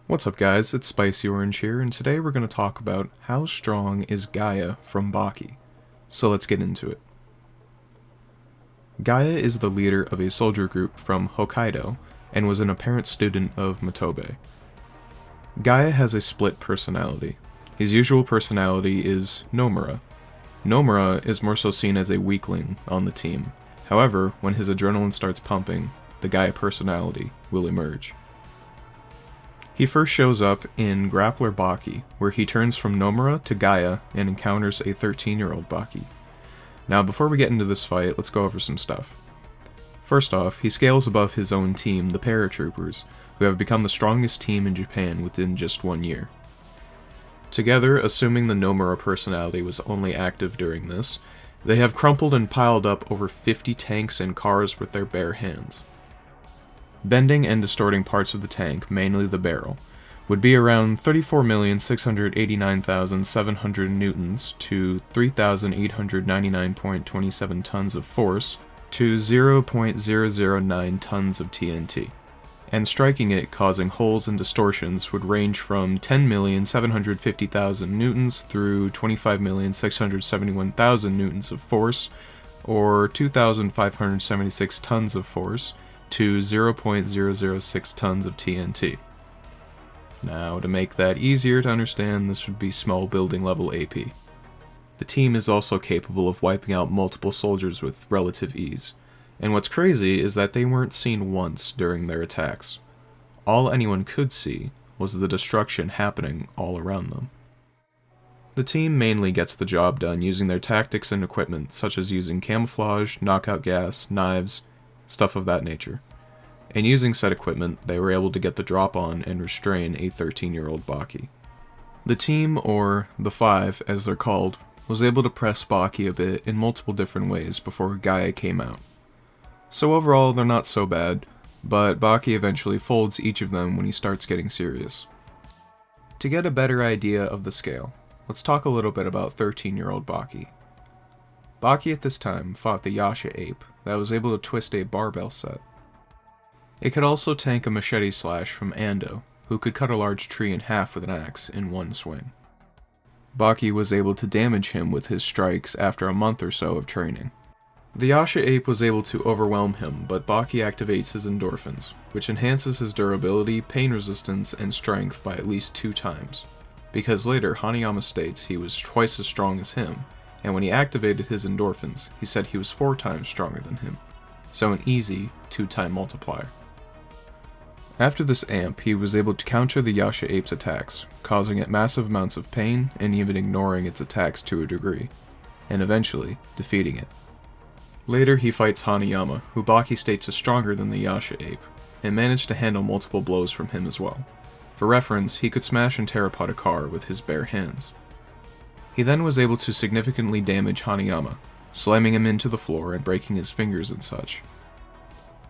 What's up guys, it's Spicy Orange here, and today we're going to talk about how strong is Gaia from Baki. So let's get into it. Gaia is the leader of a soldier group from Hokkaido, and was an apparent student of Matobe. Gaia has a split personality. His usual personality is Nomura. Nomura is more so seen as a weakling on the team. However, when his adrenaline starts pumping, the Gaia personality will emerge. He first shows up in Grappler Baki, where he turns from Nomura to Gaia and encounters a 13-year-old Baki. Now before we get into this fight, let's go over some stuff. First off, he scales above his own team, the Paratroopers, who have become the strongest team in Japan within just 1 year. Together, assuming the Nomura personality was only active during this, they have crumpled and piled up over 50 tanks and cars with their bare hands. Bending and distorting parts of the tank, mainly the barrel, would be around 34,689,700 newtons to 3,899.27 tons of force to 0.009 tons of TNT, and striking it causing holes and distortions would range from 10,750,000 newtons through 25,671,000 newtons of force, or 2,576 tons of force, to 0.006 tons of TNT. Now, to make that easier to understand, this would be small building level AP. The team is also capable of wiping out multiple soldiers with relative ease, and what's crazy is that they weren't seen once during their attacks. All anyone could see was the destruction happening all around them. The team mainly gets the job done using their tactics and equipment, such as using camouflage, knockout gas, knives, stuff of that nature. And using said equipment, they were able to get the drop on and restrain a 13-year-old Baki. The team, or the Five as they're called, was able to press Baki a bit in multiple different ways before Gaia came out. So overall, they're not so bad, but Baki eventually folds each of them when he starts getting serious. To get a better idea of the scale, let's talk a little bit about 13-year-old Baki. Baki at this time fought the Yasha ape that was able to twist a barbell set. It could also tank a machete slash from Ando, who could cut a large tree in half with an axe in one swing. Baki was able to damage him with his strikes after a month or so of training. The Yasha ape was able to overwhelm him, but Baki activates his endorphins, which enhances his durability, pain resistance, and strength by at least 2 times, because later Hanayama states he was twice as strong as him, and when he activated his endorphins, he said he was 4 times stronger than him, so an easy 2-time multiplier. After this amp, he was able to counter the Yasha ape's attacks, causing it massive amounts of pain and even ignoring its attacks to a degree, and eventually defeating it. Later he fights Hanayama, who Baki states is stronger than the Yasha ape, and managed to handle multiple blows from him as well. For reference, he could smash and tear apart a car with his bare hands. He then was able to significantly damage Hanayama, slamming him into the floor and breaking his fingers and such.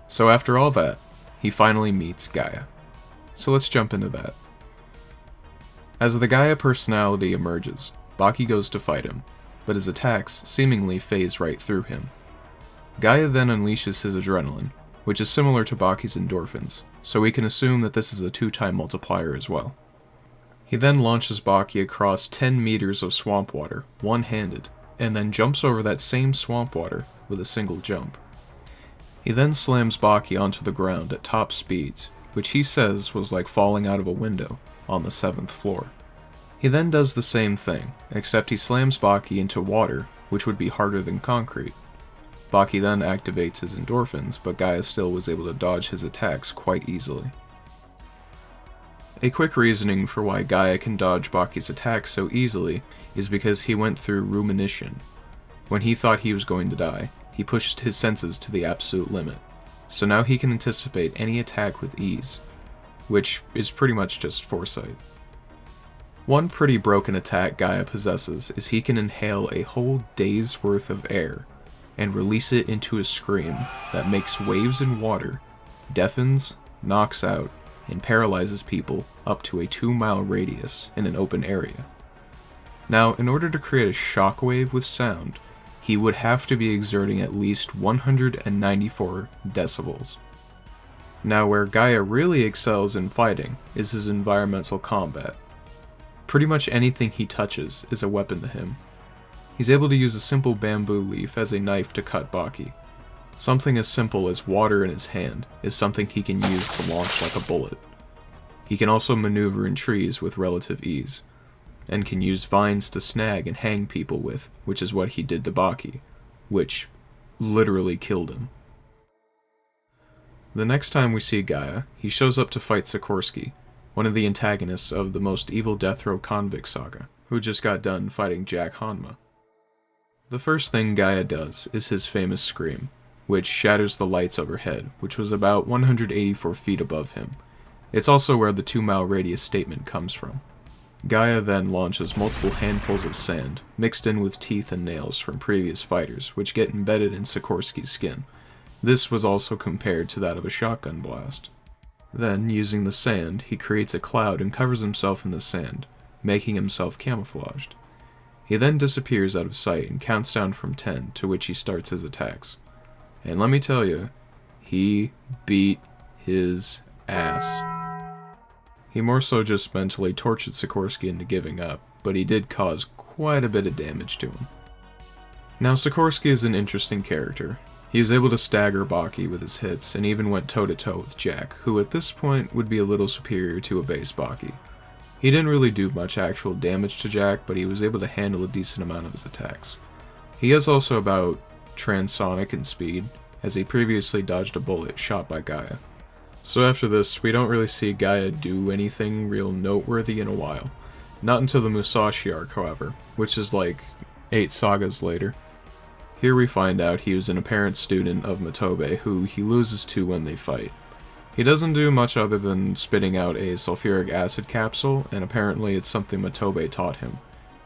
So after all that, he finally meets Gaia. So let's jump into that. As the Gaia personality emerges, Baki goes to fight him, but his attacks seemingly phase right through him. Gaia then unleashes his adrenaline, which is similar to Baki's endorphins, so we can assume that this is a 2-time multiplier as well. He then launches Baki across 10 meters of swamp water, one-handed, and then jumps over that same swamp water with a single jump. He then slams Baki onto the ground at top speeds, which he says was like falling out of a window on the 7th floor. He then does the same thing, except he slams Baki into water, which would be harder than concrete. Baki then activates his endorphins, but Gaia still was able to dodge his attacks quite easily. A quick reasoning for why Gaia can dodge Baki's attacks so easily is because he went through rumination. When he thought he was going to die, he pushed his senses to the absolute limit, so now he can anticipate any attack with ease, which is pretty much just foresight. One pretty broken attack Gaia possesses is he can inhale a whole day's worth of air and release it into a scream that makes waves in water, deafens, knocks out, and paralyzes people up to a 2-mile radius in an open area. Now, in order to create a shockwave with sound, he would have to be exerting at least 194 decibels. Now, where Gaia really excels in fighting is his environmental combat. Pretty much anything he touches is a weapon to him. He's able to use a simple bamboo leaf as a knife to cut Baki. Something as simple as water in his hand is something he can use to launch like a bullet. He can also maneuver in trees with relative ease, and can use vines to snag and hang people with, which is what he did to Baki, which literally killed him. The next time we see Gaia, he shows up to fight Sikorsky, one of the antagonists of the most evil death row convict saga, who just got done fighting Jack Hanma. The first thing Gaia does is his famous scream, which shatters the lights overhead, which was about 184 feet above him. It's also where the 2-mile radius statement comes from. Gaia then launches multiple handfuls of sand, mixed in with teeth and nails from previous fighters, which get embedded in Sikorsky's skin. This was also compared to that of a shotgun blast. Then, using the sand, he creates a cloud and covers himself in the sand, making himself camouflaged. He then disappears out of sight and counts down from 10, to which he starts his attacks. And let me tell you, he beat his ass. He more so just mentally tortured Sikorsky into giving up, but he did cause quite a bit of damage to him. Now, Sikorsky is an interesting character. He was able to stagger Baki with his hits, and even went toe-to-toe with Jack, who at this point would be a little superior to a base Baki. He didn't really do much actual damage to Jack, but he was able to handle a decent amount of his attacks. He is also about transonic in speed, as he previously dodged a bullet shot by Gaia. So after this, we don't really see Gaia do anything real noteworthy in a while. Not until the Musashi arc, however, which is like 8 sagas later. Here we find out he was an apparent student of Matobe, who he loses to when they fight. He doesn't do much other than spitting out a sulfuric acid capsule, and apparently it's something Matobe taught him,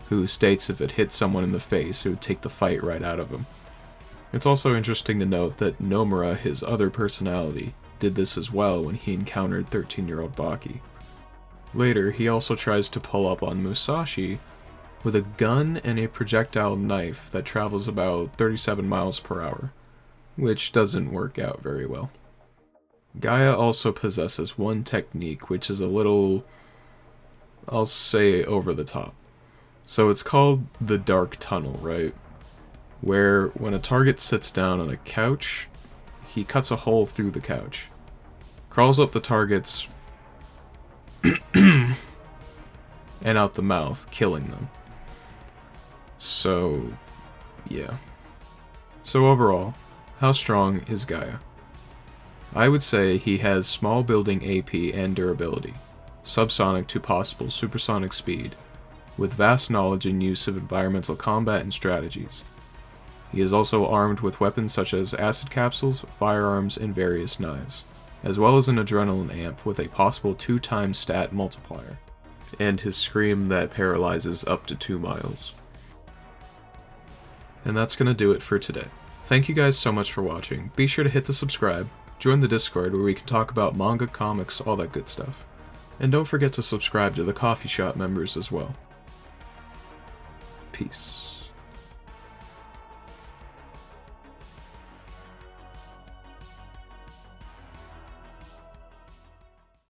who states if it hit someone in the face, it would take the fight right out of him. It's also interesting to note that Nomura, his other personality, did this as well when he encountered 13-year-old Baki. Later, he also tries to pull up on Musashi with a gun and a projectile knife that travels about 37 miles per hour, which doesn't work out very well. Gaia also possesses one technique which is a little, I'll say, over the top. So it's called the Dark Tunnel, right? Where when a target sits down on a couch, he cuts a hole through the couch, crawls up the target's and out the mouth, killing them. So, yeah. So overall, how strong is Gaia? I would say he has small building AP and durability, subsonic to possible supersonic speed, with vast knowledge and use of environmental combat and strategies. He is also armed with weapons such as acid capsules, firearms, and various knives, as well as an adrenaline amp with a possible 2x stat multiplier, and his scream that paralyzes up to 2 miles. And that's gonna do it for today. Thank you guys so much for watching. Be sure to hit the subscribe, join the Discord where we can talk about manga, comics, all that good stuff. And don't forget to subscribe to the coffee shop members as well. Peace.